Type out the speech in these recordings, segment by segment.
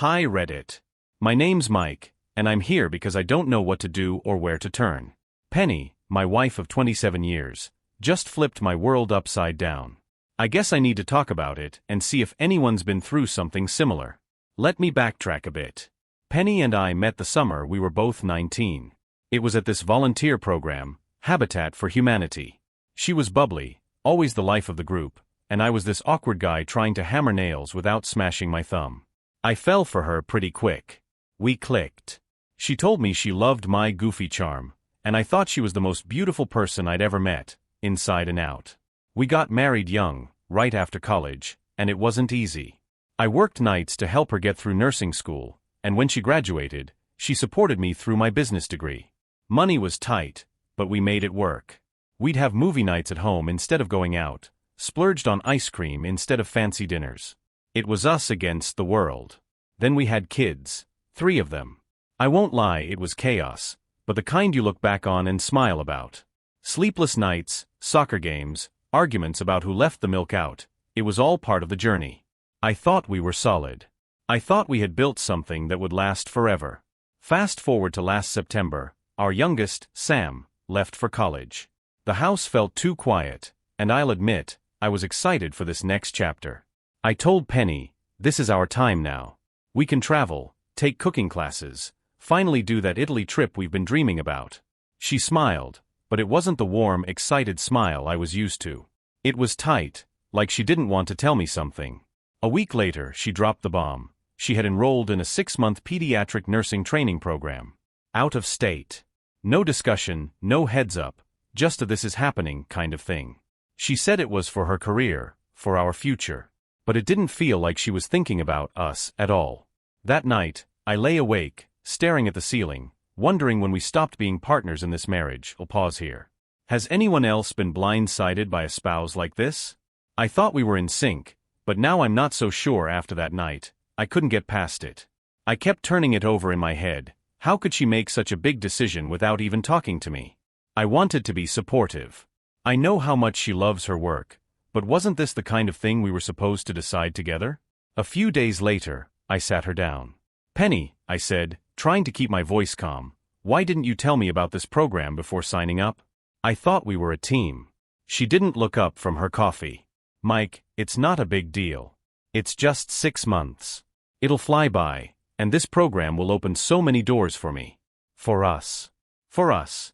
Hi Reddit. My name's Mike, and I'm here because I don't know what to do or where to turn. Penny, my wife of 27 years, just flipped my world upside down. I guess I need to talk about it and see if anyone's been through something similar. Let me backtrack a bit. Penny and I met the summer we were both 19. It was at this volunteer program, Habitat for Humanity. She was bubbly, always the life of the group, and I was this awkward guy trying to hammer nails without smashing my thumb. I fell for her pretty quick. We clicked. She told me she loved my goofy charm, and I thought she was the most beautiful person I'd ever met, inside and out. We got married young, right after college, and it wasn't easy. I worked nights to help her get through nursing school, and when she graduated, she supported me through my business degree. Money was tight, but we made it work. We'd have movie nights at home instead of going out, splurged on ice cream instead of fancy dinners. It was us against the world. Then we had kids, 3 of them. I won't lie, it was chaos, but the kind you look back on and smile about. Sleepless nights, soccer games, arguments about who left the milk out, it was all part of the journey. I thought we were solid. I thought we had built something that would last forever. Fast forward to last September, our youngest, Sam, left for college. The house felt too quiet, and I'll admit, I was excited for this next chapter. I told Penny, this is our time now. We can travel, take cooking classes, finally do that Italy trip we've been dreaming about. She smiled, but it wasn't the warm, excited smile I was used to. It was tight, like she didn't want to tell me something. A week later, she dropped the bomb. She had enrolled in a 6-month pediatric nursing training program. Out of state. No discussion, no heads up, just a this is happening kind of thing. She said it was for her career, for our future. But it didn't feel like she was thinking about us at all. That night, I lay awake, staring at the ceiling, wondering when we stopped being partners in this marriage. I'll pause here. Has anyone else been blindsided by a spouse like this? I thought we were in sync, but now I'm not so sure after that night. I couldn't get past it. I kept turning it over in my head. How could she make such a big decision without even talking to me? I wanted to be supportive. I know how much she loves her work, but wasn't this the kind of thing we were supposed to decide together? A few days later, I sat her down. Penny, I said, trying to keep my voice calm, why didn't you tell me about this program before signing up? I thought we were a team. She didn't look up from her coffee. Mike, it's not a big deal. It's just 6 months. It'll fly by, and this program will open so many doors for me. For us. For us.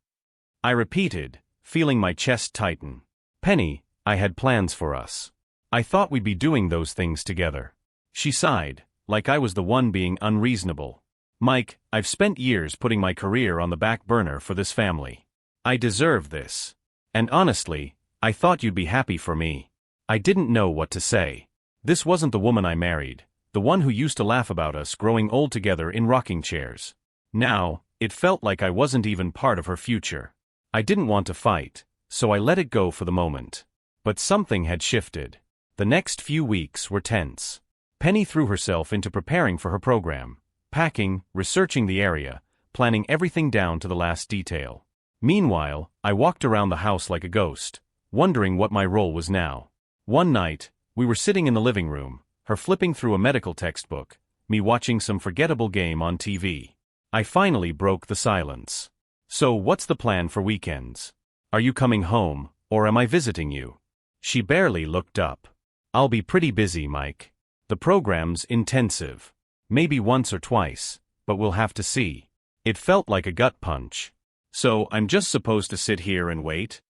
I repeated, feeling my chest tighten. Penny, I had plans for us. I thought we'd be doing those things together. She sighed, like I was the one being unreasonable. Mike, I've spent years putting my career on the back burner for this family. I deserve this. And honestly, I thought you'd be happy for me. I didn't know what to say. This wasn't the woman I married, the one who used to laugh about us growing old together in rocking chairs. Now, it felt like I wasn't even part of her future. I didn't want to fight, so I let it go for the moment. But something had shifted. The next few weeks were tense. Penny threw herself into preparing for her program, packing, researching the area, planning everything down to the last detail. Meanwhile, I walked around the house like a ghost, wondering what my role was now. One night, we were sitting in the living room, her flipping through a medical textbook, me watching some forgettable game on TV. I finally broke the silence. So what's the plan for weekends? Are you coming home, or am I visiting you? She barely looked up. I'll be pretty busy, Mike. The program's intensive. Maybe once or twice, but we'll have to see. It felt like a gut punch. So I'm just supposed to sit here and wait?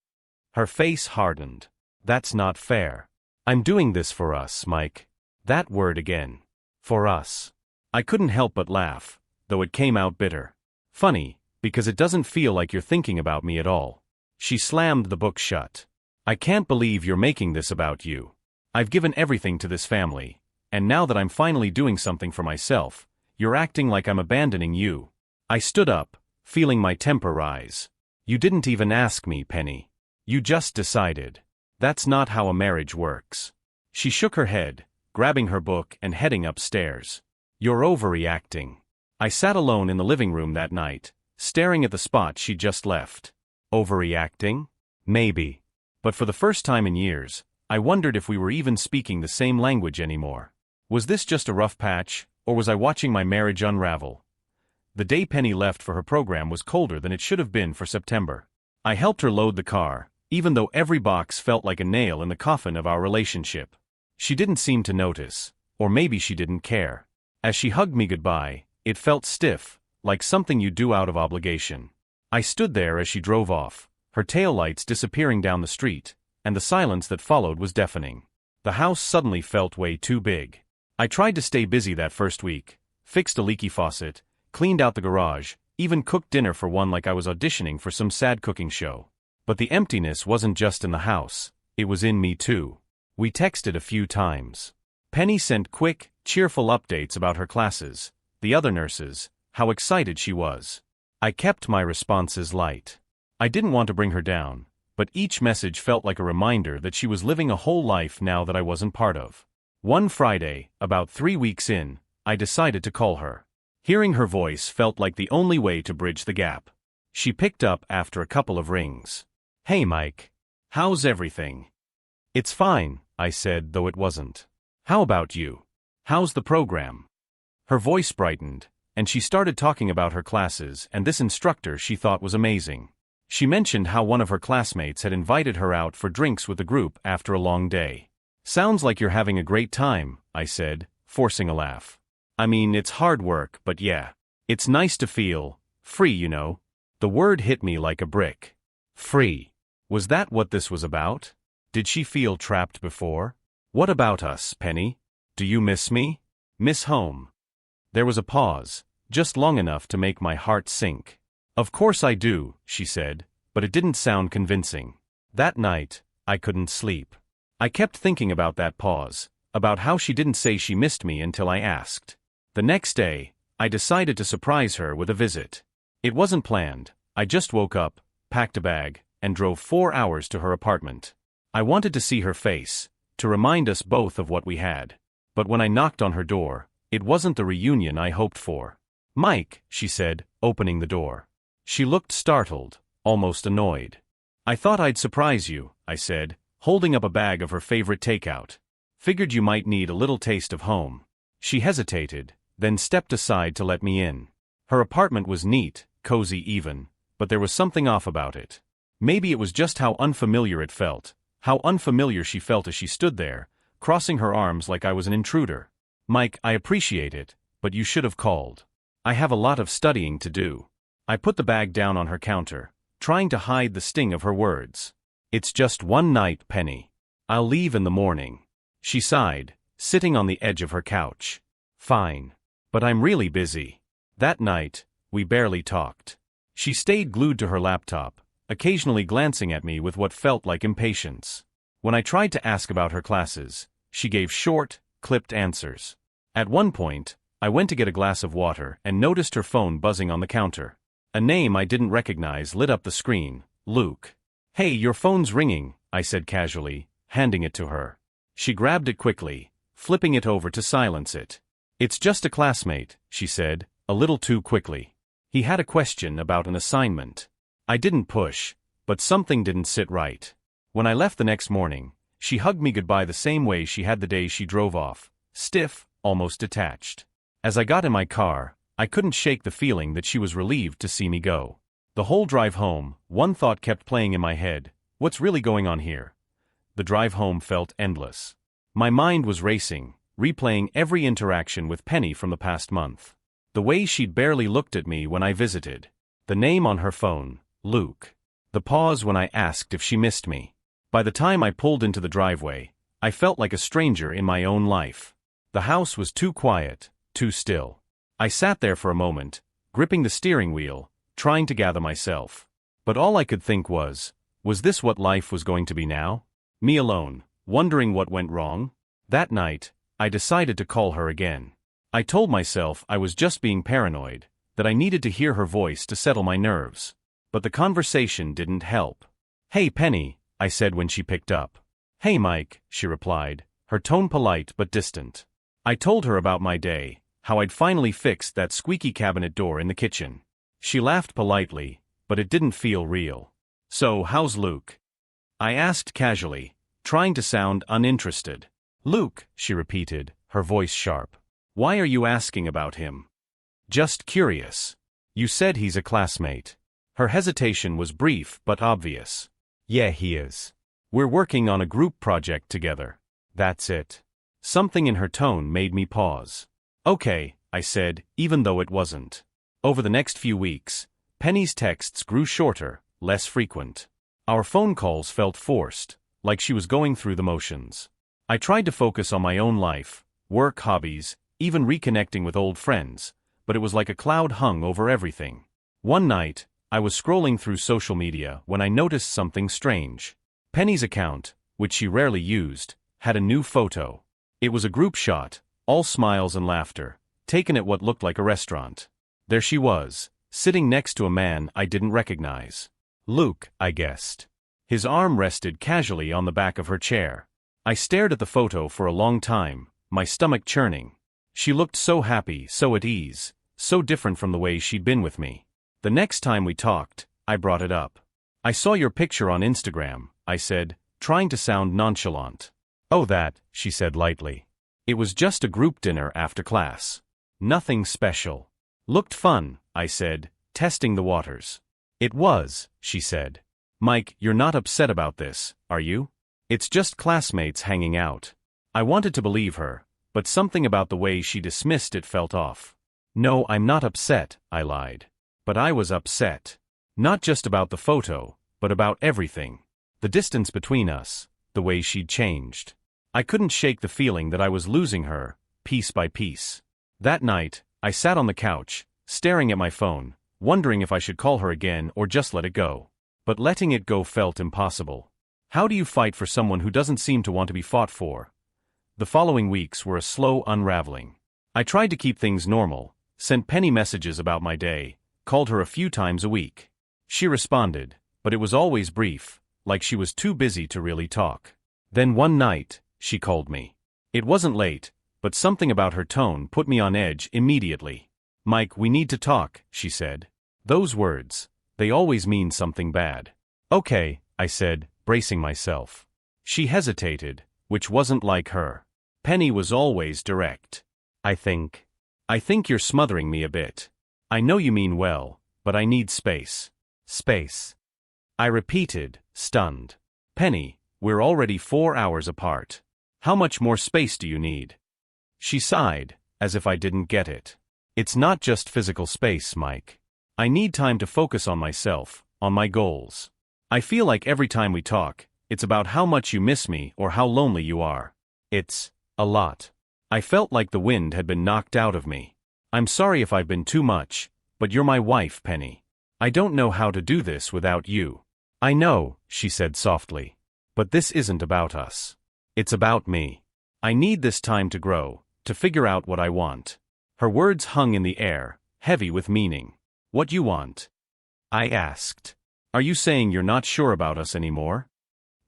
Her face hardened. That's not fair. I'm doing this for us, Mike. That word again. For us. I couldn't help but laugh, though it came out bitter. Funny, because it doesn't feel like you're thinking about me at all. She slammed the book shut. I can't believe you're making this about you. I've given everything to this family, and now that I'm finally doing something for myself, you're acting like I'm abandoning you. I stood up, feeling my temper rise. You didn't even ask me, Penny. You just decided. That's not how a marriage works. She shook her head, grabbing her book and heading upstairs. You're overreacting. I sat alone in the living room that night, staring at the spot she'd just left. Overreacting? Maybe. But for the first time in years, I wondered if we were even speaking the same language anymore. Was this just a rough patch, Or was I watching my marriage unravel? The day Penny left for her program was colder than it should have been for September. I helped her load the car, even though every box felt like a nail in the coffin of our relationship. She didn't seem to notice, or maybe she didn't care. As she hugged me goodbye, it felt stiff, like something you do out of obligation. I stood there as she drove off, her taillights disappearing down the street, and the silence that followed was deafening. The house suddenly felt way too big. I tried to stay busy that first week, fixed a leaky faucet, cleaned out the garage, even cooked dinner for one like I was auditioning for some sad cooking show. But the emptiness wasn't just in the house, it was in me too. We texted a few times. Penny sent quick, cheerful updates about her classes, the other nurses, how excited she was. I kept my responses light. I didn't want to bring her down, but each message felt like a reminder that she was living a whole life now that I wasn't part of. One Friday, about 3 weeks in, I decided to call her. Hearing her voice felt like the only way to bridge the gap. She picked up after a couple of rings. "Hey Mike. How's everything?" "It's fine," I said, though it wasn't. "How about you? How's the program?" Her voice brightened, and she started talking about her classes and this instructor she thought was amazing. She mentioned how one of her classmates had invited her out for drinks with the group after a long day. "Sounds like you're having a great time," I said, forcing a laugh. "I mean, it's hard work, but yeah. It's nice to feel free, you know." The word hit me like a brick. Free. Was that what this was about? Did she feel trapped before? "What about us, Penny? Do you miss me? Miss home?" There was a pause, just long enough to make my heart sink. "Of course I do," she said, but it didn't sound convincing. That night, I couldn't sleep. I kept thinking about that pause, about how she didn't say she missed me until I asked. The next day, I decided to surprise her with a visit. It wasn't planned. I just woke up, packed a bag, and drove 4 hours to her apartment. I wanted to see her face, to remind us both of what we had. But when I knocked on her door, it wasn't the reunion I hoped for. "Mike," she said, opening the door. She looked startled, almost annoyed. "I thought I'd surprise you," I said, holding up a bag of her favorite takeout. "Figured you might need a little taste of home." She hesitated, then stepped aside to let me in. Her apartment was neat, cozy even, but there was something off about it. Maybe it was just how unfamiliar it felt, how unfamiliar she felt as she stood there, crossing her arms like I was an intruder. "Mike, I appreciate it, but you should have called. I have a lot of studying to do." I put the bag down on her counter, trying to hide the sting of her words. "It's just one night, Penny. I'll leave in the morning." She sighed, sitting on the edge of her couch. "Fine. But I'm really busy." That night, we barely talked. She stayed glued to her laptop, occasionally glancing at me with what felt like impatience. When I tried to ask about her classes, she gave short, clipped answers. At one point, I went to get a glass of water and noticed her phone buzzing on the counter. A name I didn't recognize lit up the screen, Luke. "Hey, your phone's ringing," I said casually, handing it to her. She grabbed it quickly, flipping it over to silence it. "It's just a classmate," she said, a little too quickly. "He had a question about an assignment." I didn't push, but something didn't sit right. When I left the next morning, she hugged me goodbye the same way she had the day she drove off, stiff, almost detached. As I got in my car, I couldn't shake the feeling that she was relieved to see me go. The whole drive home, one thought kept playing in my head: what's really going on here? The drive home felt endless. My mind was racing, replaying every interaction with Penny from the past month. The way she'd barely looked at me when I visited. The name on her phone, Luke. The pause when I asked if she missed me. By the time I pulled into the driveway, I felt like a stranger in my own life. The house was too quiet, too still. I sat there for a moment, gripping the steering wheel, trying to gather myself. But all I could think was this what life was going to be now? Me alone, wondering what went wrong? That night, I decided to call her again. I told myself I was just being paranoid, that I needed to hear her voice to settle my nerves. But the conversation didn't help. "Hey Penny," I said when she picked up. "Hey Mike," she replied, her tone polite but distant. I told her about my day, how I'd finally fixed that squeaky cabinet door in the kitchen. She laughed politely, but it didn't feel real. "So, how's Luke?" I asked casually, trying to sound uninterested. "Luke," she repeated, her voice sharp. Why are you asking about him? Just curious. You said he's a classmate. Her hesitation was brief but obvious. Yeah, he is. We're working on a group project together. That's it. Something in her tone made me pause. Okay, I said, even though it wasn't. Over the next few weeks, Penny's texts grew shorter, less frequent. Our phone calls felt forced, like she was going through the motions. I tried to focus on my own life, work, hobbies, even reconnecting with old friends, but it was like a cloud hung over everything. One night, I was scrolling through social media when I noticed something strange. Penny's account, which she rarely used, had a new photo. It was a group shot, all smiles and laughter, taken at what looked like a restaurant. There she was, sitting next to a man I didn't recognize. Luke, I guessed. His arm rested casually on the back of her chair. I stared at the photo for a long time, my stomach churning. She looked so happy, so at ease, so different from the way she'd been with me. The next time we talked, I brought it up. I saw your picture on Instagram, I said, trying to sound nonchalant. Oh, that, she said lightly. It was just a group dinner after class. Nothing special. Looked fun, I said, testing the waters. It was, she said. Mike, you're not upset about this, are you? It's just classmates hanging out. I wanted to believe her, but something about the way she dismissed it felt off. No, I'm not upset, I lied. But I was upset. Not just about the photo, but about everything. The distance between us, the way she'd changed. I couldn't shake the feeling that I was losing her, piece by piece. That night, I sat on the couch, staring at my phone, wondering if I should call her again or just let it go. But letting it go felt impossible. How do you fight for someone who doesn't seem to want to be fought for? The following weeks were a slow unraveling. I tried to keep things normal, sent Penny messages about my day, called her a few times a week. She responded, but it was always brief, like she was too busy to really talk. Then one night, she called me. It wasn't late, but something about her tone put me on edge immediately. Mike, we need to talk, she said. Those words, they always mean something bad. Okay, I said, bracing myself. She hesitated, which wasn't like her. Penny was always direct. I think you're smothering me a bit. I know you mean well, but I need space. Space. I repeated, stunned. Penny, we're already 4 hours apart. How much more space do you need? She sighed, as if I didn't get it. It's not just physical space, Mike. I need time to focus on myself, on my goals. I feel like every time we talk, it's about how much you miss me or how lonely you are. It's a lot. I felt like the wind had been knocked out of me. I'm sorry if I've been too much, but you're my wife, Penny. I don't know how to do this without you. I know, she said softly. But this isn't about us. It's about me. I need this time to grow, to figure out what I want. Her words hung in the air, heavy with meaning. What you want? I asked. Are you saying you're not sure about us anymore?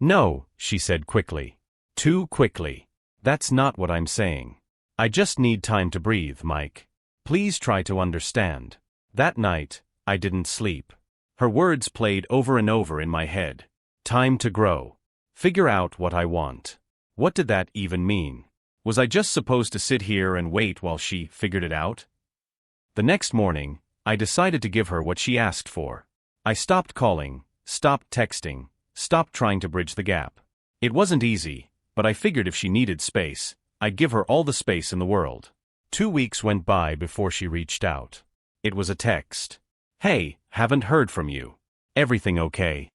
No, she said quickly. Too quickly. That's not what I'm saying. I just need time to breathe, Mike. Please try to understand. That night, I didn't sleep. Her words played over and over in my head. Time to grow. Figure out what I want. What did that even mean? Was I just supposed to sit here and wait while she figured it out? The next morning, I decided to give her what she asked for. I stopped calling, stopped texting, stopped trying to bridge the gap. It wasn't easy, but I figured if she needed space, I'd give her all the space in the world. 2 weeks went by before she reached out. It was a text. Hey, haven't heard from you. Everything okay?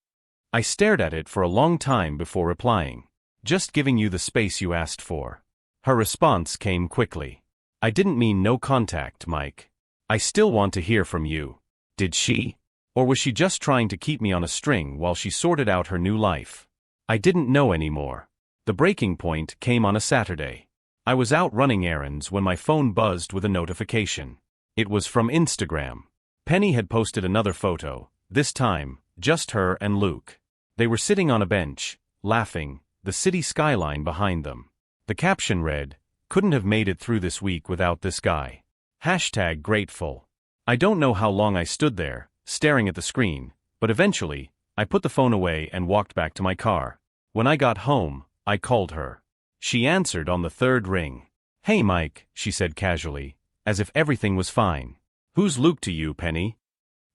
I stared at it for a long time before replying. Just giving you the space you asked for. Her response came quickly. I didn't mean no contact, Mike. I still want to hear from you. Did she? Or was she just trying to keep me on a string while she sorted out her new life? I didn't know anymore. The breaking point came on a Saturday. I was out running errands when my phone buzzed with a notification. It was from Instagram. Penny had posted another photo, this time, just her and Luke. They were sitting on a bench, laughing, the city skyline behind them. The caption read, "Couldn't have made it through this week without this guy. #grateful." I don't know how long I stood there, staring at the screen, but eventually, I put the phone away and walked back to my car. When I got home, I called her. She answered on the third ring. "Hey Mike," she said casually, as if everything was fine. "Who's Luke to you, Penny?"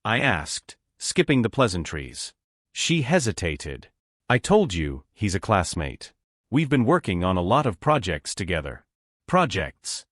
I asked, skipping the pleasantries. She hesitated. "I told you, he's a classmate. We've been working on a lot of projects together." "Projects?"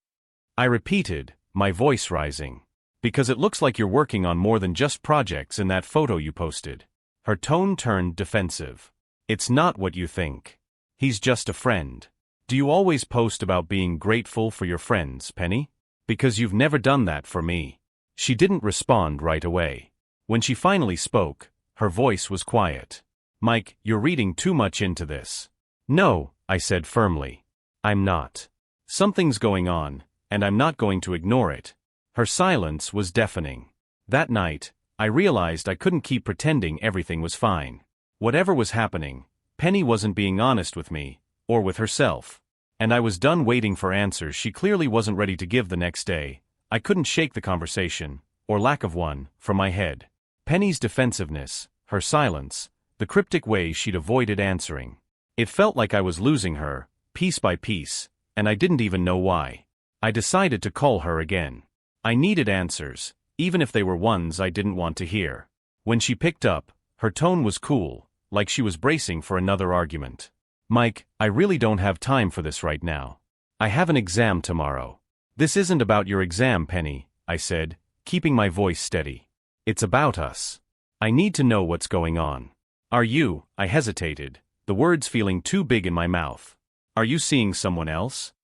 I repeated, my voice rising. "Because it looks like you're working on more than just projects in that photo you posted." Her tone turned defensive. "It's not what you think. He's just a friend. Do you always post about being grateful for your friends, Penny? Because you've never done that for me." She didn't respond right away. When she finally spoke, her voice was quiet. "Mike, you're reading too much into this." "No," I said firmly. "I'm not. Something's going on, and I'm not going to ignore it." Her silence was deafening. That night, I realized I couldn't keep pretending everything was fine. Whatever was happening, Penny wasn't being honest with me, or with herself. And I was done waiting for answers she clearly wasn't ready to give the next day. I couldn't shake the conversation, or lack of one, from my head. Penny's defensiveness, her silence, the cryptic way she'd avoided answering. It felt like I was losing her, piece by piece, and I didn't even know why. I decided to call her again. I needed answers, even if they were ones I didn't want to hear. When she picked up, her tone was cool, like she was bracing for another argument. "Mike, I really don't have time for this right now. I have an exam tomorrow." "This isn't about your exam, Penny," I said, keeping my voice steady. "It's about us. I need to know what's going on." "Are you?" I hesitated, the words feeling too big in my mouth. "Are you seeing someone else?"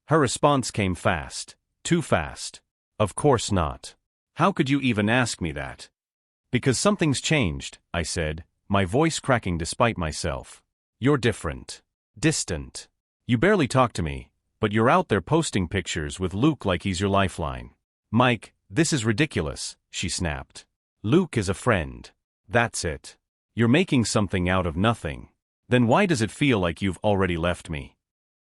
Her response came fast. Too fast. "Of course not. How could you even ask me that?" "Because something's changed," I said, my voice cracking despite myself. "You're different. Distant. You barely talk to me, but you're out there posting pictures with Luke like he's your lifeline." "Mike, this is ridiculous," she snapped. "Luke is a friend. That's it. You're making something out of nothing. Then why does it feel like you've already left me?"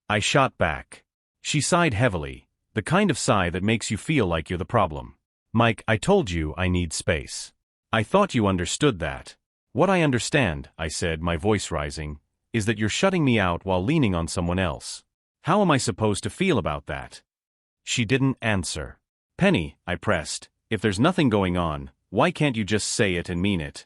I shot back. She sighed heavily, the kind of sigh that makes you feel like you're the problem. "Mike, I told you I need space. I thought you understood that." "What I understand," I said, my voice rising, "is that you're shutting me out while leaning on someone else. How am I supposed to feel about that?" She didn't answer. "Penny," I pressed, "if there's nothing going on, why can't you just say it and mean it?"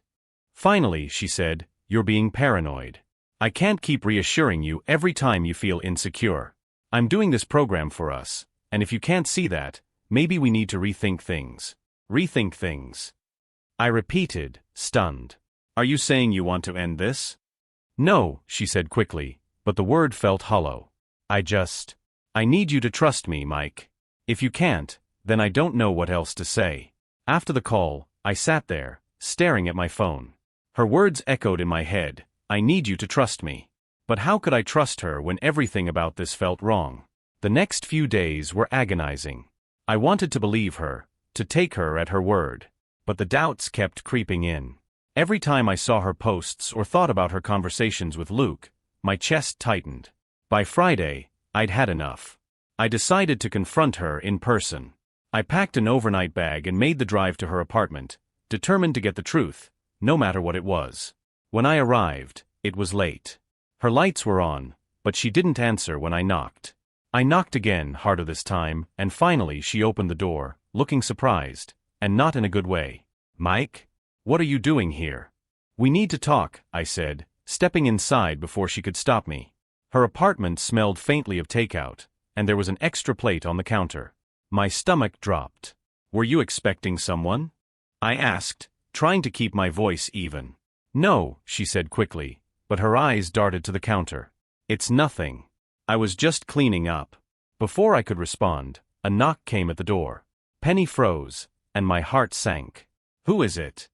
Finally, she said, "You're being paranoid. I can't keep reassuring you every time you feel insecure. I'm doing this program for us, and if you can't see that, maybe we need to rethink things." "Rethink things?" I repeated, stunned. "Are you saying you want to end this?" "No," she said quickly, but the word felt hollow. I need you to trust me, Mike. If you can't, then I don't know what else to say." After the call, I sat there, staring at my phone. Her words echoed in my head, "I need you to trust me." But how could I trust her when everything about this felt wrong? The next few days were agonizing. I wanted to believe her, to take her at her word. But the doubts kept creeping in. Every time I saw her posts or thought about her conversations with Luke, my chest tightened. By Friday, I'd had enough. I decided to confront her in person. I packed an overnight bag and made the drive to her apartment, determined to get the truth, no matter what it was. When I arrived, it was late. Her lights were on, but she didn't answer when I knocked. I knocked again, harder this time, and finally she opened the door, looking surprised, and not in a good way. "Mike? What are you doing here?" "We need to talk," I said, stepping inside before she could stop me. Her apartment smelled faintly of takeout, and there was an extra plate on the counter. My stomach dropped. "Were you expecting someone?" I asked, trying to keep my voice even. "No," she said quickly, but her eyes darted to the counter. "It's nothing. I was just cleaning up." Before I could respond, a knock came at the door. Penny froze, and my heart sank. "Who is it?"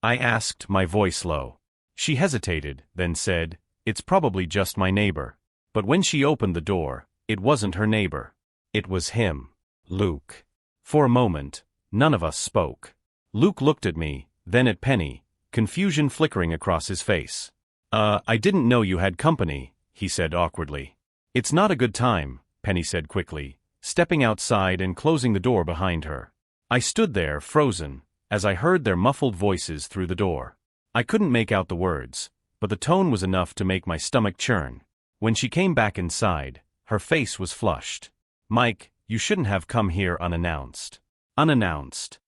I asked, my voice low. She hesitated, then said, "It's probably just my neighbor." But when she opened the door, it wasn't her neighbor. It was him. Luke. For a moment, none of us spoke. Luke looked at me, then at Penny, confusion flickering across his face. I didn't know you had company," he said awkwardly. "It's not a good time," Penny said quickly, stepping outside and closing the door behind her. I stood there, frozen, as I heard their muffled voices through the door. I couldn't make out the words, but the tone was enough to make my stomach churn. When she came back inside, her face was flushed. Mike, you shouldn't have come here unannounced. Unannounced,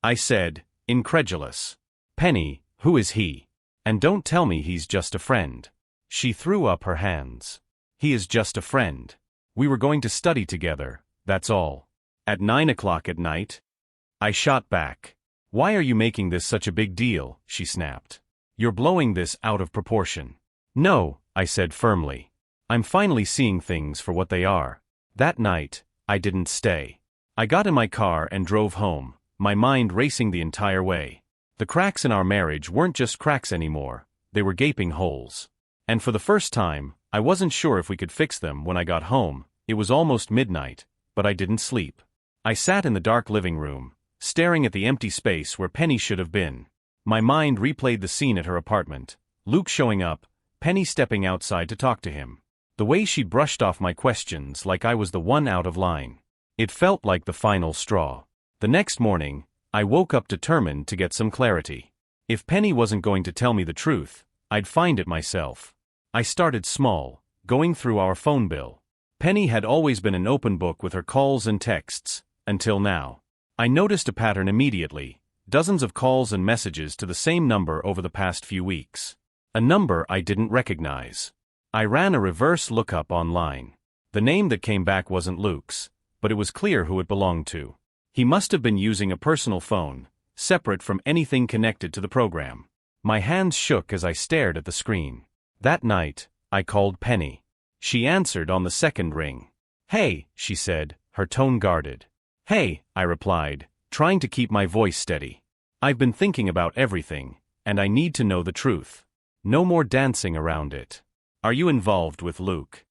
I said, incredulous. Penny, who is he? And don't tell me he's just a friend. She threw up her hands. He is just a friend. We were going to study together, that's all. At 9 o'clock at night? I shot back. Why are you making this such a big deal? She snapped. You're blowing this out of proportion. No, I said firmly. I'm finally seeing things for what they are. That night, I didn't stay. I got in my car and drove home, my mind racing the entire way. The cracks in our marriage weren't just cracks anymore, they were gaping holes. And for the first time, I wasn't sure if we could fix them when I got home. It was almost midnight, but I didn't sleep. I sat in the dark living room, staring at the empty space where Penny should have been. My mind replayed the scene at her apartment, Luke showing up, Penny stepping outside to talk to him. The way she brushed off my questions like I was the one out of line. It felt like the final straw. The next morning, I woke up determined to get some clarity. If Penny wasn't going to tell me the truth, I'd find it myself. I started small, going through our phone bill. Penny had always been an open book with her calls and texts, until now. I noticed a pattern immediately, dozens of calls and messages to the same number over the past few weeks. A number I didn't recognize. I ran a reverse lookup online. The name that came back wasn't Luke's, but it was clear who it belonged to. He must have been using a personal phone, separate from anything connected to the program. My hands shook as I stared at the screen. That night, I called Penny. She answered on the second ring. Hey, she said, her tone guarded. Hey, I replied, trying to keep my voice steady. I've been thinking about everything, and I need to know the truth. No more dancing around it. Are you involved with Luke?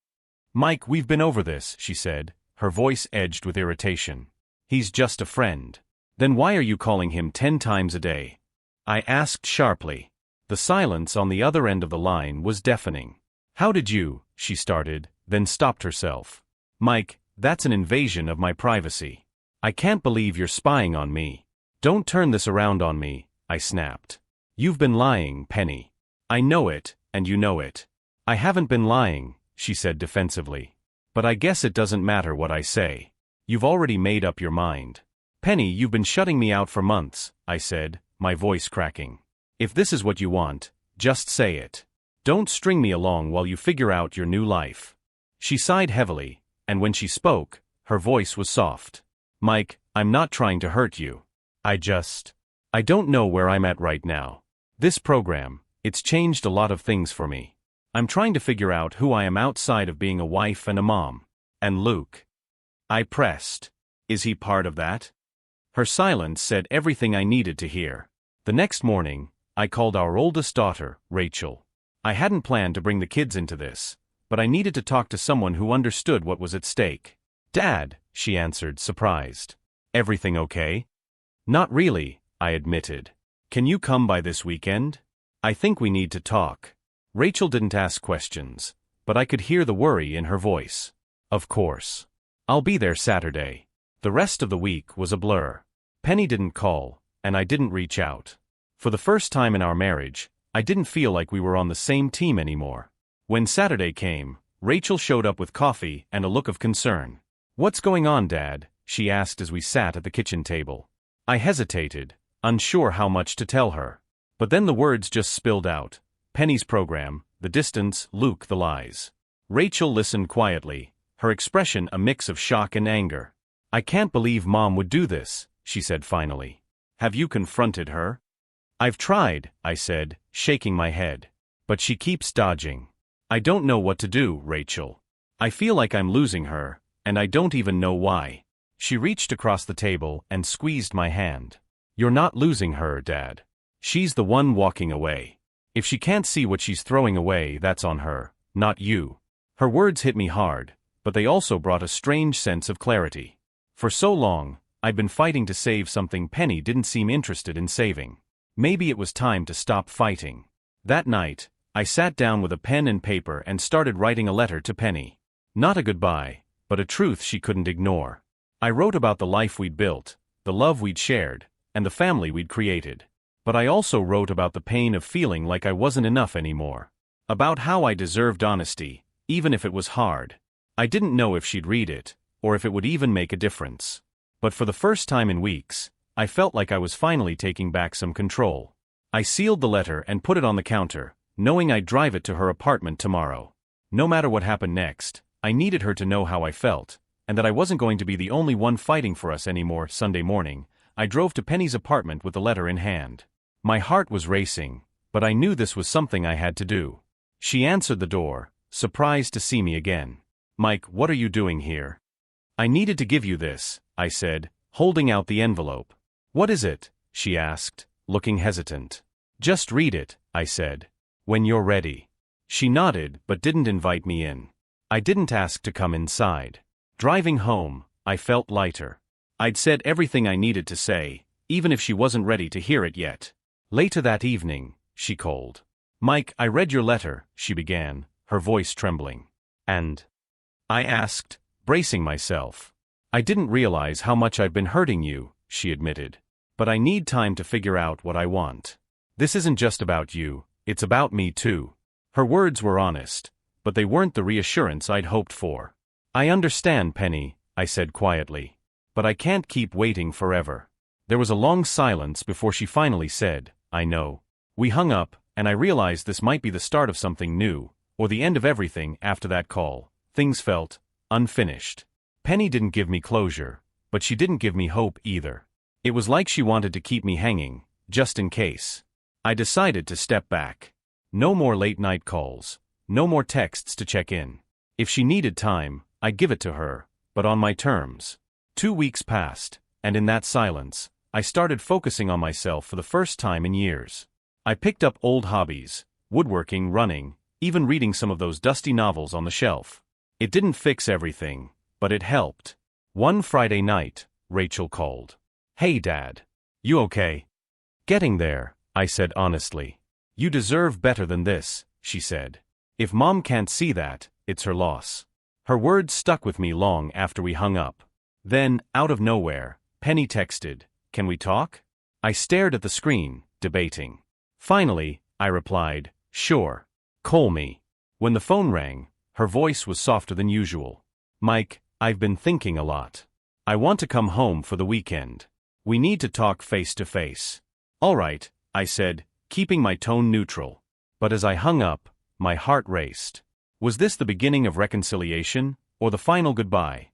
Mike, we've been over this, she said, her voice edged with irritation. He's just a friend. Then why are you calling him 10 times a day? I asked sharply. The silence on the other end of the line was deafening. How did you, she started, then stopped herself. Mike, that's an invasion of my privacy. I can't believe you're spying on me. Don't turn this around on me, I snapped. You've been lying, Penny. I know it, and you know it. I haven't been lying, she said defensively. But I guess it doesn't matter what I say. You've already made up your mind. Penny, you've been shutting me out for months, I said, my voice cracking. If this is what you want, just say it. Don't string me along while you figure out your new life. She sighed heavily, and when she spoke, her voice was soft. Mike, I'm not trying to hurt you. I don't know where I'm at right now. This program, it's changed a lot of things for me. I'm trying to figure out who I am outside of being a wife and a mom. And Luke. I pressed. Is he part of that? Her silence said everything I needed to hear. The next morning, I called our oldest daughter, Rachel. I hadn't planned to bring the kids into this, but I needed to talk to someone who understood what was at stake. Dad, she answered, surprised. Everything okay? Not really, I admitted. Can you come by this weekend? I think we need to talk. Rachel didn't ask questions, but I could hear the worry in her voice. Of course. I'll be there Saturday. The rest of the week was a blur. Penny didn't call, and I didn't reach out. For the first time in our marriage, I didn't feel like we were on the same team anymore. When Saturday came, Rachel showed up with coffee and a look of concern. What's going on, Dad? She asked as we sat at the kitchen table. I hesitated, unsure how much to tell her. But then the words just spilled out. Penny's program, the distance, Luke, the lies. Rachel listened quietly, her expression a mix of shock and anger. I can't believe Mom would do this, she said finally. Have you confronted her? I've tried, I said, shaking my head. But she keeps dodging. I don't know what to do, Rachel. I feel like I'm losing her, and I don't even know why. She reached across the table and squeezed my hand. You're not losing her, Dad. She's the one walking away. If she can't see what she's throwing away, that's on her, not you. Her words hit me hard, but they also brought a strange sense of clarity. For so long, I'd been fighting to save something Penny didn't seem interested in saving. Maybe it was time to stop fighting. That night, I sat down with a pen and paper and started writing a letter to Penny. Not a goodbye, but a truth she couldn't ignore. I wrote about the life we'd built, the love we'd shared, and the family we'd created. But I also wrote about the pain of feeling like I wasn't enough anymore. About how I deserved honesty, even if it was hard. I didn't know if she'd read it, or if it would even make a difference. But for the first time in weeks, I felt like I was finally taking back some control. I sealed the letter and put it on the counter, knowing I'd drive it to her apartment tomorrow. No matter what happened next, I needed her to know how I felt, and that I wasn't going to be the only one fighting for us anymore. Sunday morning, I drove to Penny's apartment with the letter in hand. My heart was racing, but I knew this was something I had to do. She answered the door, surprised to see me again. "Mike, what are you doing here?" "I needed to give you this," I said, holding out the envelope. "What is it?" she asked, looking hesitant. "Just read it," I said. "When you're ready." She nodded but didn't invite me in. I didn't ask to come inside. Driving home, I felt lighter. I'd said everything I needed to say, even if she wasn't ready to hear it yet. Later that evening, she called. "Mike, I read your letter," she began, her voice trembling. "And?" I asked, bracing myself. "I didn't realize how much I've been hurting you," she admitted. "But I need time to figure out what I want. This isn't just about you, it's about me too." Her words were honest, but they weren't the reassurance I'd hoped for. "I understand, Penny," I said quietly. "But I can't keep waiting forever." There was a long silence before she finally said, "I know." We hung up, and I realized this might be the start of something new, or the end of everything. After that call, things felt unfinished. Penny didn't give me closure, but she didn't give me hope either. It was like she wanted to keep me hanging, just in case. I decided to step back. No more late-night calls, no more texts to check in. If she needed time, I'd give it to her, but on my terms. 2 weeks passed, and in that silence, I started focusing on myself for the first time in years. I picked up old hobbies, woodworking, running, even reading some of those dusty novels on the shelf. It didn't fix everything, but it helped. One Friday night, Rachel called. "Hey Dad. You okay?" "Getting there," I said honestly. "You deserve better than this," she said. "If Mom can't see that, it's her loss." Her words stuck with me long after we hung up. Then, out of nowhere, Penny texted, "Can we talk?" I stared at the screen, debating. Finally, I replied, "Sure. Call me." When the phone rang, her voice was softer than usual. "Mike, I've been thinking a lot. I want to come home for the weekend. We need to talk face to face." "All right," I said, keeping my tone neutral. But as I hung up, my heart raced. Was this the beginning of reconciliation, or the final goodbye?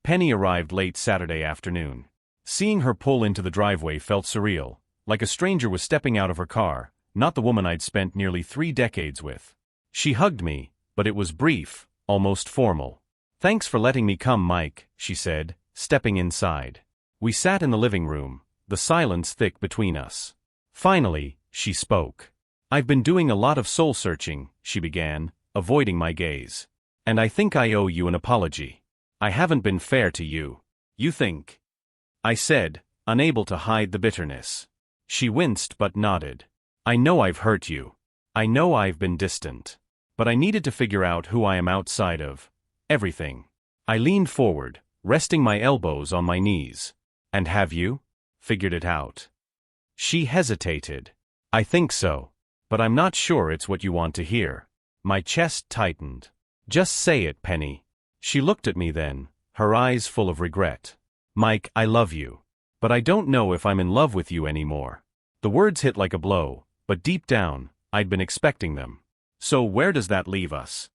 Penny arrived late Saturday afternoon. Seeing her pull into the driveway felt surreal, like a stranger was stepping out of her car, not the woman I'd spent nearly 3 decades with. She hugged me, but it was brief, almost formal. "Thanks for letting me come, Mike," she said, stepping inside. We sat in the living room, the silence thick between us. Finally, she spoke. "I've been doing a lot of soul-searching," she began, avoiding my gaze. "And I think I owe you an apology. I haven't been fair to you." "You think?" I said, unable to hide the bitterness. She winced but nodded. "I know I've hurt you. I know I've been distant. But I needed to figure out who I am outside of everything." I leaned forward, resting my elbows on my knees. "And have you figured it out?" She hesitated. "I think so. But I'm not sure it's what you want to hear." My chest tightened. "Just say it, Penny." She looked at me then, her eyes full of regret. "Mike, I love you. But I don't know if I'm in love with you anymore." The words hit like a blow, but deep down, I'd been expecting them. "So where does that leave us?"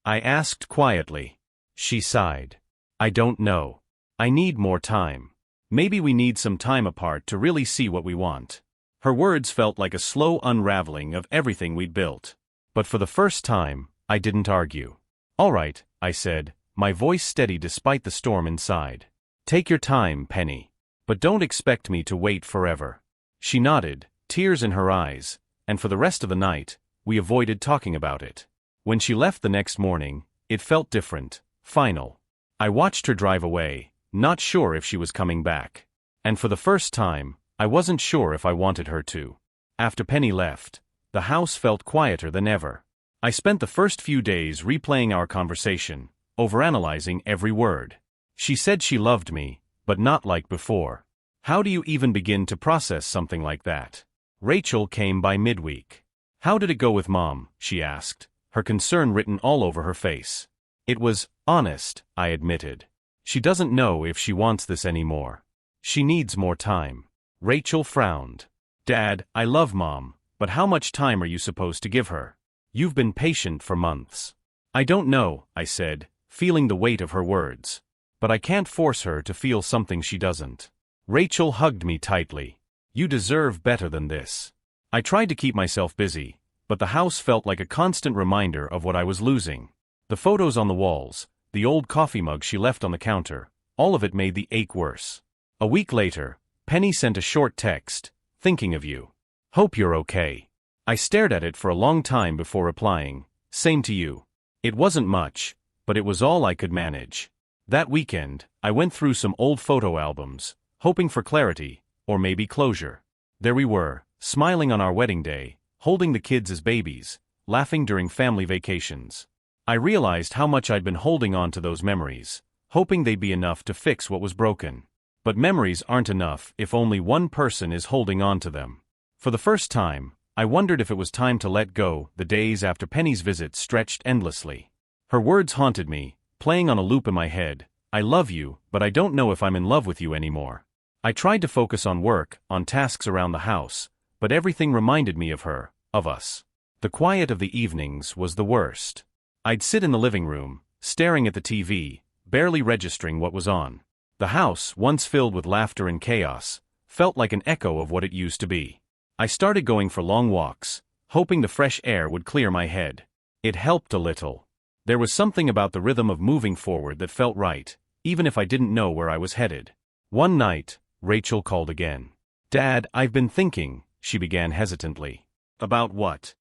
I asked quietly. She sighed. "I don't know. I need more time. Maybe we need some time apart to really see what we want." Her words felt like a slow unraveling of everything we'd built. But for the first time, I didn't argue. "All right," I said, my voice steady despite the storm inside. "Take your time, Penny. But don't expect me to wait forever." She nodded, tears in her eyes, and for the rest of the night, we avoided talking about it. When she left the next morning, it felt different, final. I watched her drive away, not sure if she was coming back. And for the first time, I wasn't sure if I wanted her to. After Penny left, the house felt quieter than ever. I spent the first few days replaying our conversation, overanalyzing every word. She said she loved me, but not like before. How do you even begin to process something like that? Rachel came by midweek. "How did it go with Mom?" she asked, her concern written all over her face. "It was honest," I admitted. She doesn't know if she wants this anymore. She needs more time. Rachel frowned. Dad, I love Mom, but how much time are you supposed to give her? You've been patient for months. I don't know, I said, feeling the weight of her words. But I can't force her to feel something she doesn't. Rachel hugged me tightly. You deserve better than this. I tried to keep myself busy, but the house felt like a constant reminder of what I was losing. The photos on the walls, the old coffee mug she left on the counter, all of it made the ache worse. A week later, Penny sent a short text, thinking of you. Hope you're okay. I stared at it for a long time before replying, same to you. It wasn't much, but it was all I could manage. That weekend, I went through some old photo albums, hoping for clarity, or maybe closure. There we were, smiling on our wedding day, holding the kids as babies, laughing during family vacations. I realized how much I'd been holding on to those memories, hoping they'd be enough to fix what was broken. But memories aren't enough if only one person is holding on to them. For the first time, I wondered if it was time to let go. The days after Penny's visit stretched endlessly. Her words haunted me, playing on a loop in my head. I love you, but I don't know if I'm in love with you anymore. I tried to focus on work, on tasks around the house, but everything reminded me of her, of us. The quiet of the evenings was the worst. I'd sit in the living room, staring at the TV, barely registering what was on. The house, once filled with laughter and chaos, felt like an echo of what it used to be. I started going for long walks, hoping the fresh air would clear my head. It helped a little. There was something about the rhythm of moving forward that felt right, even if I didn't know where I was headed. One night, Rachel called again. Dad, I've been thinking, she began hesitantly. About what?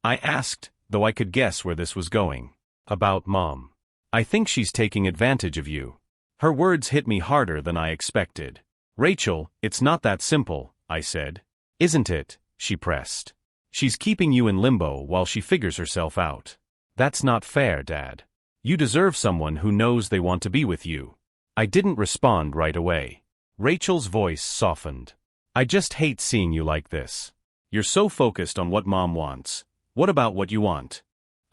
I asked, though I could guess where this was going. About Mom. I think she's taking advantage of you. Her words hit me harder than I expected. Rachel, it's not that simple, I said. Isn't it? She pressed. She's keeping you in limbo while she figures herself out. That's not fair, Dad. You deserve someone who knows they want to be with you. I didn't respond right away. Rachel's voice softened. I just hate seeing you like this. You're so focused on what Mom wants. What about what you want?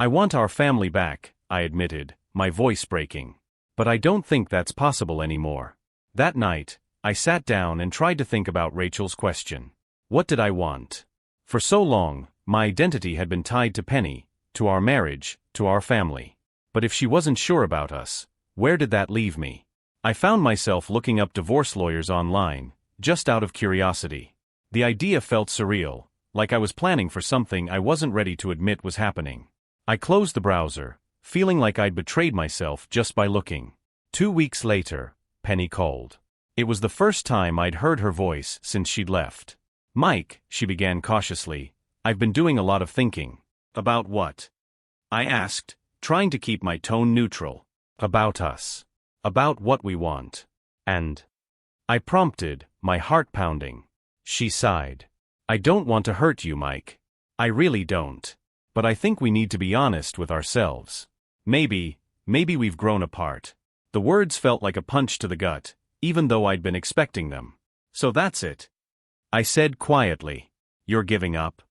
I want our family back, I admitted, my voice breaking. But I don't think that's possible anymore. That night, I sat down and tried to think about Rachel's question. What did I want? For so long, my identity had been tied to Penny, to our marriage, to our family. But if she wasn't sure about us, where did that leave me? I found myself looking up divorce lawyers online, just out of curiosity. The idea felt surreal, like I was planning for something I wasn't ready to admit was happening. I closed the browser, feeling like I'd betrayed myself just by looking. 2 weeks later, Penny called. It was the first time I'd heard her voice since she'd left. Mike, she began cautiously, I've been doing a lot of thinking. About what? I asked, trying to keep my tone neutral. About us. About what we want. And I prompted, my heart pounding. She sighed. I don't want to hurt you, Mike. I really don't. But I think we need to be honest with ourselves. Maybe we've grown apart. The words felt like a punch to the gut, even though I'd been expecting them. So that's it. I said quietly. You're giving up?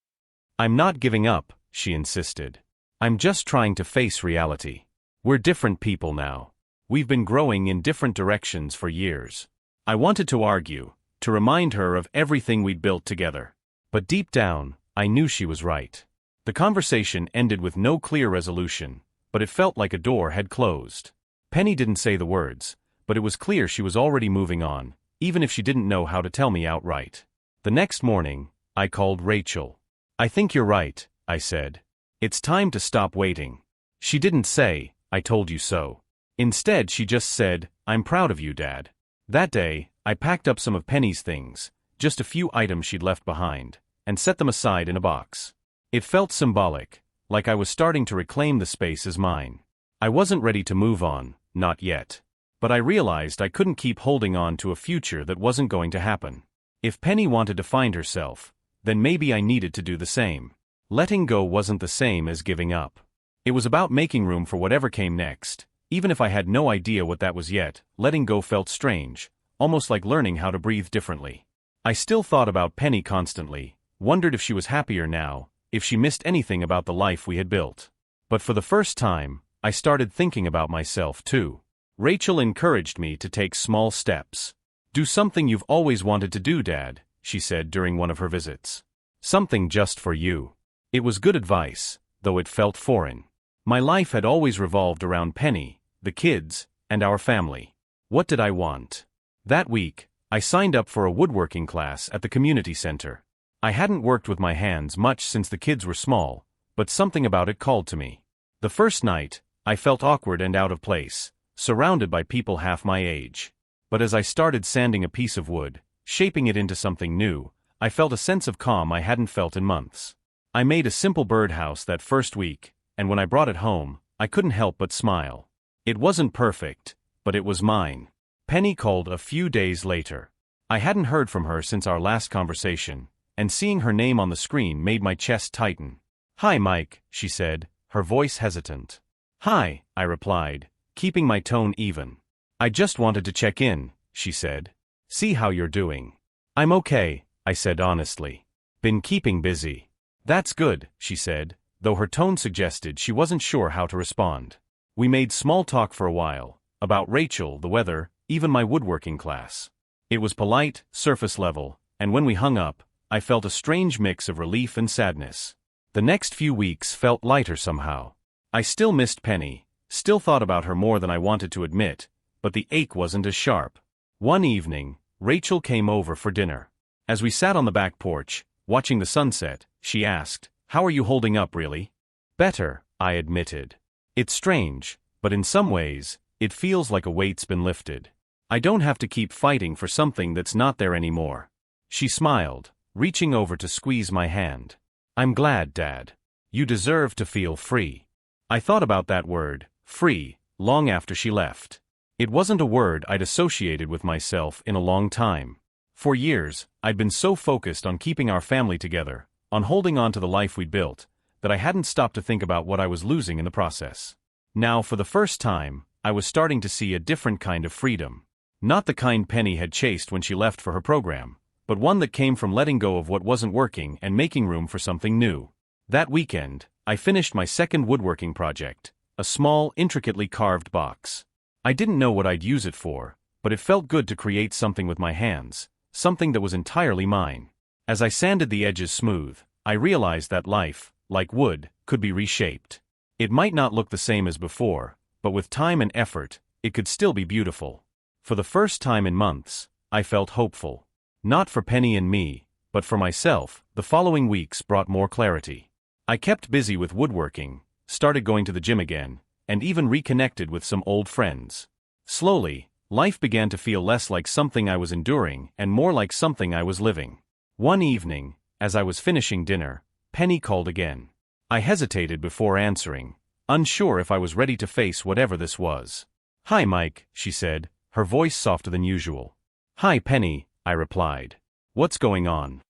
I'm not giving up, she insisted. I'm just trying to face reality. We're different people now. We've been growing in different directions for years. I wanted to argue, to remind her of everything we'd built together. But deep down, I knew she was right. The conversation ended with no clear resolution, but it felt like a door had closed. Penny didn't say the words, but it was clear she was already moving on, even if she didn't know how to tell me outright. The next morning, I called Rachel. I think you're right, I said. It's time to stop waiting. She didn't say, I told you so. Instead, she just said, I'm proud of you, Dad. That day, I packed up some of Penny's things, just a few items she'd left behind, and set them aside in a box. It felt symbolic, like I was starting to reclaim the space as mine. I wasn't ready to move on, not yet. But I realized I couldn't keep holding on to a future that wasn't going to happen. If Penny wanted to find herself, then maybe I needed to do the same. Letting go wasn't the same as giving up. It was about making room for whatever came next. Even if I had no idea what that was yet, letting go felt strange, almost like learning how to breathe differently. I still thought about Penny constantly, wondered if she was happier now, if she missed anything about the life we had built. But for the first time, I started thinking about myself too. Rachel encouraged me to take small steps. Do something you've always wanted to do, Dad, she said during one of her visits. Something just for you. It was good advice, though it felt foreign. My life had always revolved around Penny, the kids, and our family. What did I want? That week, I signed up for a woodworking class at the community center. I hadn't worked with my hands much since the kids were small, but something about it called to me. The first night, I felt awkward and out of place, surrounded by people half my age. But as I started sanding a piece of wood, shaping it into something new, I felt a sense of calm I hadn't felt in months. I made a simple birdhouse that first week, and when I brought it home, I couldn't help but smile. It wasn't perfect, but it was mine. Penny called a few days later. I hadn't heard from her since our last conversation, and seeing her name on the screen made my chest tighten. "Hi, Mike," she said, her voice hesitant. "Hi," I replied, keeping my tone even. "I just wanted to check in," she said. "See how you're doing." "I'm okay," I said honestly. "Been keeping busy." "That's good," she said, though her tone suggested she wasn't sure how to respond. We made small talk for a while, about Rachel, the weather, even my woodworking class. It was polite, surface level, and when we hung up, I felt a strange mix of relief and sadness. The next few weeks felt lighter somehow. I still missed Penny, still thought about her more than I wanted to admit, but the ache wasn't as sharp. One evening, Rachel came over for dinner. As we sat on the back porch, watching the sunset, she asked, "How are you holding up, really?" "Better," I admitted. "It's strange, but in some ways, it feels like a weight's been lifted. I don't have to keep fighting for something that's not there anymore." She smiled, reaching over to squeeze my hand. "I'm glad, Dad. You deserve to feel free." I thought about that word, free, long after she left. It wasn't a word I'd associated with myself in a long time. For years, I'd been so focused on keeping our family together, on holding on to the life we'd built, that I hadn't stopped to think about what I was losing in the process. Now, for the first time, I was starting to see a different kind of freedom. Not the kind Penny had chased when she left for her program, but one that came from letting go of what wasn't working and making room for something new. That weekend, I finished my second woodworking project, a small, intricately carved box. I didn't know what I'd use it for, but it felt good to create something with my hands, something that was entirely mine. As I sanded the edges smooth, I realized that life, like wood, could be reshaped. It might not look the same as before, but with time and effort, it could still be beautiful. For the first time in months, I felt hopeful. Not for Penny and me, but for myself. The following weeks brought more clarity. I kept busy with woodworking, started going to the gym again, and even reconnected with some old friends. Slowly, life began to feel less like something I was enduring and more like something I was living. One evening, as I was finishing dinner, Penny called again. I hesitated before answering, unsure if I was ready to face whatever this was. "Hi, Mike," she said, her voice softer than usual. "Hi, Penny," I replied. "What's going on?"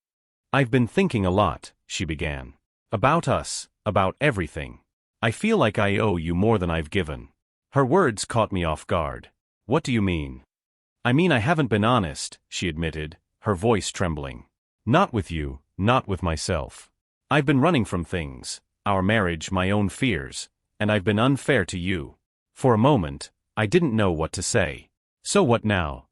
"I've been thinking a lot," she began. "About us, about everything. I feel like I owe you more than I've given." Her words caught me off guard. "What do you mean?" "I mean I haven't been honest," she admitted, her voice trembling. "Not with you, not with myself. I've been running from things, our marriage, my own fears, and I've been unfair to you." For a moment, I didn't know what to say. "So what now?"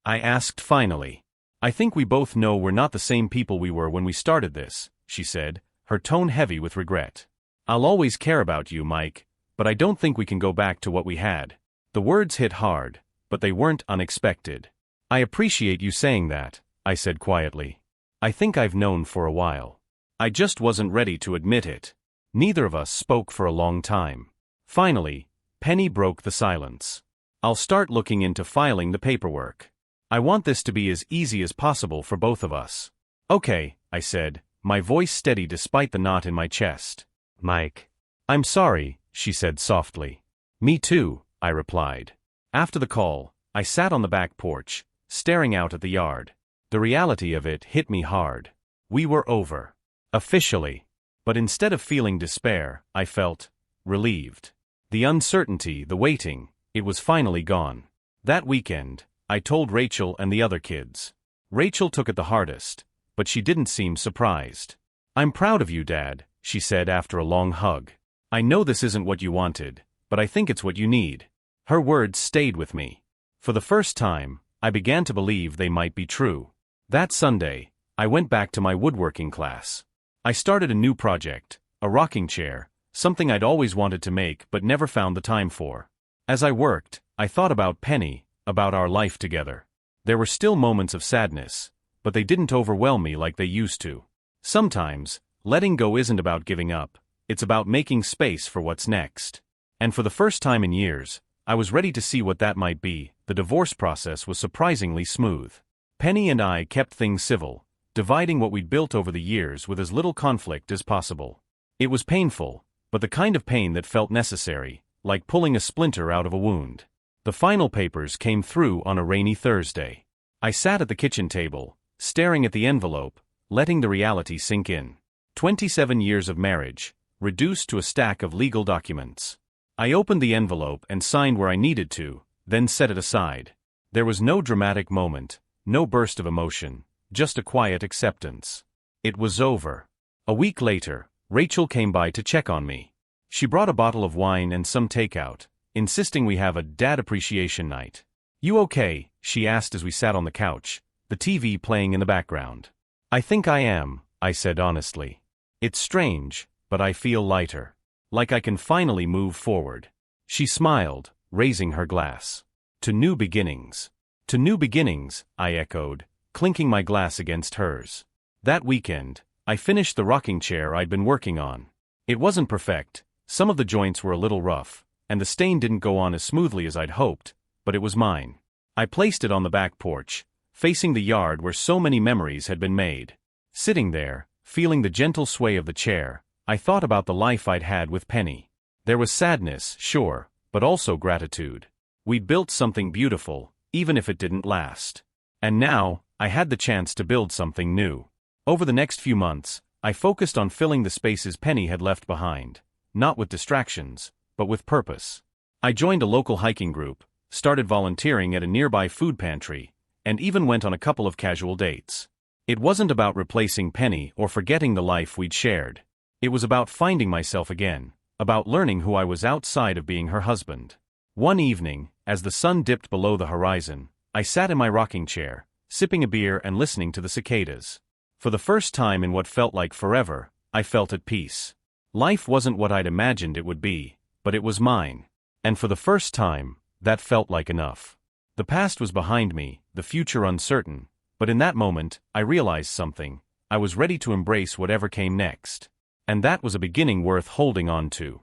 I asked finally. "I think we both know we're not the same people we were when we started this," she said, her tone heavy with regret. "I'll always care about you, Mike, but I don't think we can go back to what we had." The words hit hard, but they weren't unexpected. "I appreciate you saying that," I said quietly. "I think I've known for a while. I just wasn't ready to admit it." Neither of us spoke for a long time. Finally, Penny broke the silence. "I'll start looking into filing the paperwork. I want this to be as easy as possible for both of us." "Okay," I said, my voice steady despite the knot in my chest. "Mike." "I'm sorry," she said softly. "Me too," I replied. After the call, I sat on the back porch, staring out at the yard. The reality of it hit me hard. We were over. Officially. But instead of feeling despair, I felt relieved. The uncertainty, the waiting, it was finally gone. That weekend, I told Rachel and the other kids. Rachel took it the hardest, but she didn't seem surprised. "I'm proud of you, Dad," she said after a long hug. "I know this isn't what you wanted, but I think it's what you need." Her words stayed with me. For the first time, I began to believe they might be true. That Sunday, I went back to my woodworking class. I started a new project, a rocking chair, something I'd always wanted to make but never found the time for. As I worked, I thought about Penny, about our life together. There were still moments of sadness, but they didn't overwhelm me like they used to. Sometimes, letting go isn't about giving up, it's about making space for what's next. And for the first time in years, I was ready to see what that might be. The divorce process was surprisingly smooth. Penny and I kept things civil, dividing what we'd built over the years with as little conflict as possible. It was painful, but the kind of pain that felt necessary, like pulling a splinter out of a wound. The final papers came through on a rainy Thursday. I sat at the kitchen table, staring at the envelope, letting the reality sink in. 27 years of marriage, reduced to a stack of legal documents. I opened the envelope and signed where I needed to, then set it aside. There was no dramatic moment, no burst of emotion, just a quiet acceptance. It was over. A week later, Rachel came by to check on me. She brought a bottle of wine and some takeout, insisting we have a dad appreciation night. "You okay?" she asked as we sat on the couch, the TV playing in the background. "I think I am," I said honestly. "It's strange, but I feel lighter. Like I can finally move forward." She smiled, raising her glass. "To new beginnings." "To new beginnings," I echoed, clinking my glass against hers. That weekend, I finished the rocking chair I'd been working on. It wasn't perfect, some of the joints were a little rough, and the stain didn't go on as smoothly as I'd hoped, but it was mine. I placed it on the back porch, facing the yard where so many memories had been made. Sitting there, feeling the gentle sway of the chair, I thought about the life I'd had with Penny. There was sadness, sure, but also gratitude. We'd built something beautiful, even if it didn't last. And now, I had the chance to build something new. Over the next few months, I focused on filling the spaces Penny had left behind, not with distractions, but with purpose. I joined a local hiking group, started volunteering at a nearby food pantry, and even went on a couple of casual dates. It wasn't about replacing Penny or forgetting the life we'd shared. It was about finding myself again, about learning who I was outside of being her husband. One evening, as the sun dipped below the horizon, I sat in my rocking chair, sipping a beer and listening to the cicadas. For the first time in what felt like forever, I felt at peace. Life wasn't what I'd imagined it would be, but it was mine. And for the first time, that felt like enough. The past was behind me, the future uncertain, but in that moment, I realized something. I was ready to embrace whatever came next. And that was a beginning worth holding on to.